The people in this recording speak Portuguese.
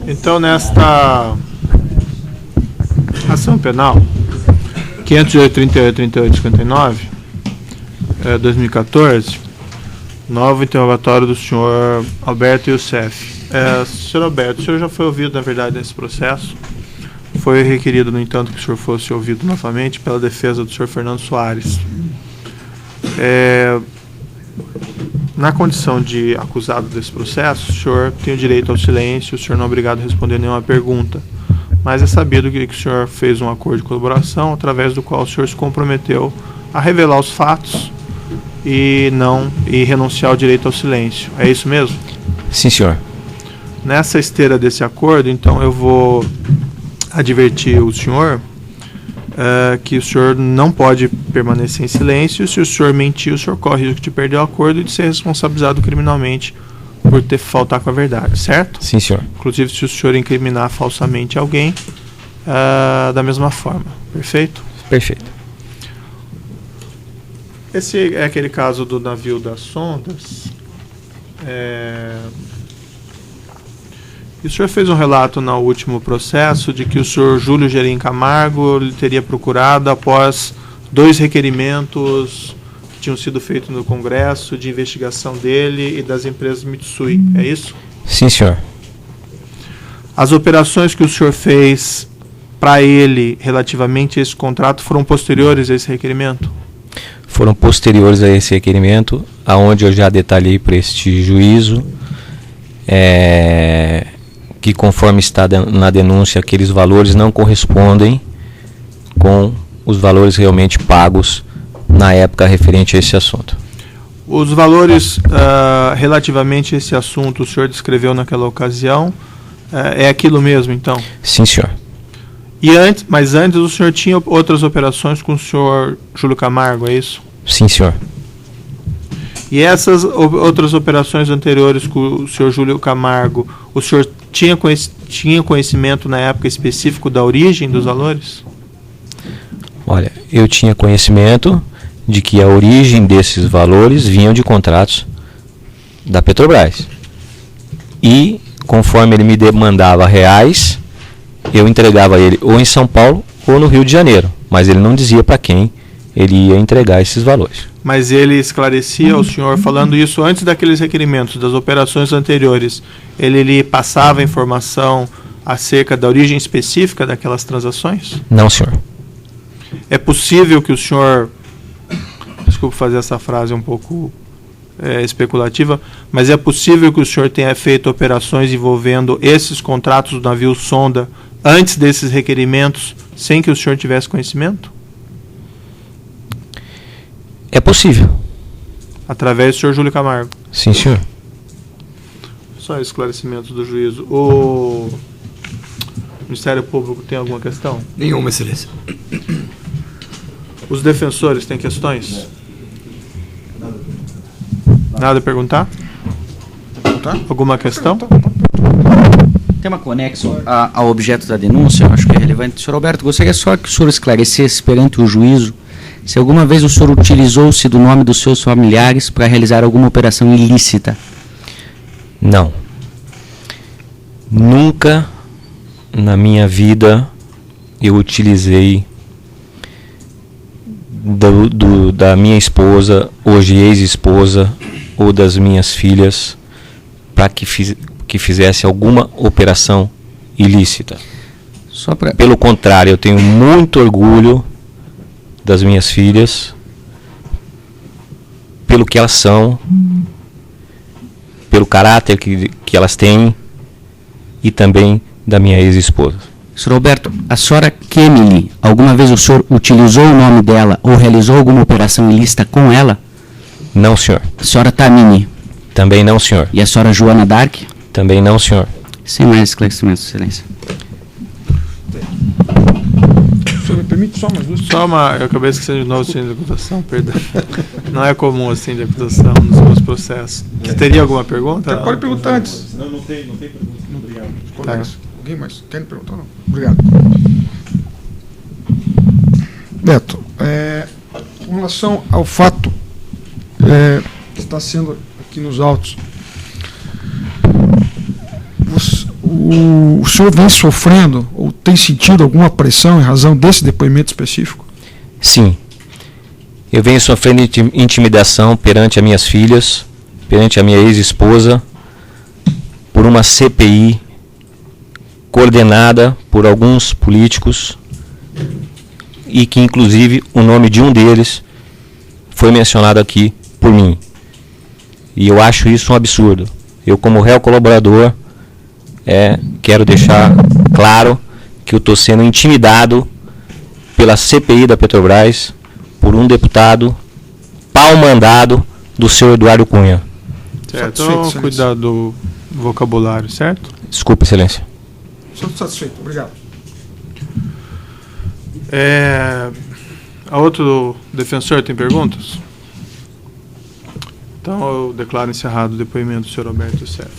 Então, nesta ação penal 508.38.38.59, 2014, novo interrogatório do senhor Alberto Youssef. Senhor Alberto, o senhor já foi ouvido, na verdade, nesse processo. Foi requerido, no entanto, que o senhor fosse ouvido novamente pela defesa do senhor Fernando Soares. Na condição de acusado desse processo, o senhor tem o direito ao silêncio, o senhor não é obrigado a responder nenhuma pergunta. Mas é sabido que o senhor fez um acordo de colaboração através do qual o senhor se comprometeu a revelar os fatos e renunciar ao direito ao silêncio. É isso mesmo? Sim, senhor. Nessa esteira desse acordo, então, eu vou advertir o senhor que o senhor não pode permanecer em silêncio. Se o senhor mentir, o senhor corre o risco de perder o acordo e de ser responsabilizado criminalmente por faltar com a verdade, certo? Sim, senhor. Inclusive, se o senhor incriminar falsamente alguém, da mesma forma. Perfeito? Perfeito. Esse é aquele caso do navio das sondas. E o senhor fez um relato no último processo de que o senhor Júlio Gerim Camargo lhe teria procurado após 2 requerimentos que tinham sido feitos no Congresso de investigação dele e das empresas Mitsui. É isso? Sim, senhor. As operações que o senhor fez para ele relativamente a esse contrato foram posteriores a esse requerimento? Foram posteriores a esse requerimento, aonde eu já detalhei para este juízo que, conforme está na denúncia, aqueles valores não correspondem com os valores realmente pagos na época referente a esse assunto. Os valores relativamente a esse assunto o senhor descreveu naquela ocasião, é aquilo mesmo, então? Sim, senhor. Mas antes o senhor tinha outras operações com o senhor Júlio Camargo, é isso? Sim, senhor. E essas outras operações anteriores com o senhor Júlio Camargo, o senhor tinha conhecimento na época específico da origem dos valores? Olha, eu tinha conhecimento de que a origem desses valores vinham de contratos da Petrobras. E, conforme ele me demandava reais, eu entregava ele ou em São Paulo ou no Rio de Janeiro. Mas ele não dizia para quem ele ia entregar esses valores. Mas ele esclarecia ao senhor, falando isso antes daqueles requerimentos, das operações anteriores, ele lhe passava informação acerca da origem específica daquelas transações? Não, senhor. É possível que o senhor, desculpe fazer essa frase um pouco especulativa, mas é possível que o senhor tenha feito operações envolvendo esses contratos do navio sonda antes desses requerimentos, sem que o senhor tivesse conhecimento? É possível. Através do senhor Júlio Camargo? Sim, senhor. Só esclarecimentos do juízo. O Ministério Público tem alguma questão? Nenhuma, excelência. Os defensores têm questões? Nada a perguntar? Alguma questão? Tema conexo ao objeto da denúncia, eu acho que é relevante. Senhor Alberto, gostaria só que o senhor esclarecesse perante o juízo se alguma vez o senhor utilizou-se do nome dos seus familiares para realizar alguma operação ilícita. Não. Nunca na minha vida eu utilizei da minha esposa, hoje ex-esposa, ou das minhas filhas para que fizesse alguma operação ilícita. Pelo contrário, eu tenho muito orgulho das minhas filhas, pelo que elas são, pelo caráter que elas têm, e também da minha ex-esposa. Sr. Alberto, a senhora Kemily, alguma vez o senhor utilizou o nome dela ou realizou alguma operação ilícita com ela? Não, senhor. A senhora Tamini? Também não, senhor. E a senhora Joana Dark? Também não, senhor. Sem mais esclarecimentos, excelência. O senhor me permite só umas duas? Eu acabei esquecendo de novo o ciência de acusação, perdão. Não é comum assim de acusação nos meus processos. Você teria alguma pergunta? Pode perguntar antes. Não tem pergunta. Obrigado. Tá. Alguém mais quer perguntar ou não? Obrigado. Beto, com relação ao fato que está sendo aqui nos autos, o senhor vem sofrendo ou tem sentido alguma pressão em razão desse depoimento específico? Sim. Eu venho sofrendo intimidação perante as minhas filhas, perante a minha ex-esposa, por uma CPI coordenada por alguns políticos e que, inclusive, o nome de um deles foi mencionado aqui por mim. E eu acho isso um absurdo. Eu, como réu colaborador, quero deixar claro que eu estou sendo intimidado pela CPI da Petrobras por um deputado pau-mandado do senhor Eduardo Cunha. Certo, Satisfeito, então excelência. cuidar do vocabulário, certo? Desculpa, excelência. Sou satisfeito, obrigado. A outro defensor tem perguntas? Então eu declaro encerrado o depoimento do senhor Alberto Youssef.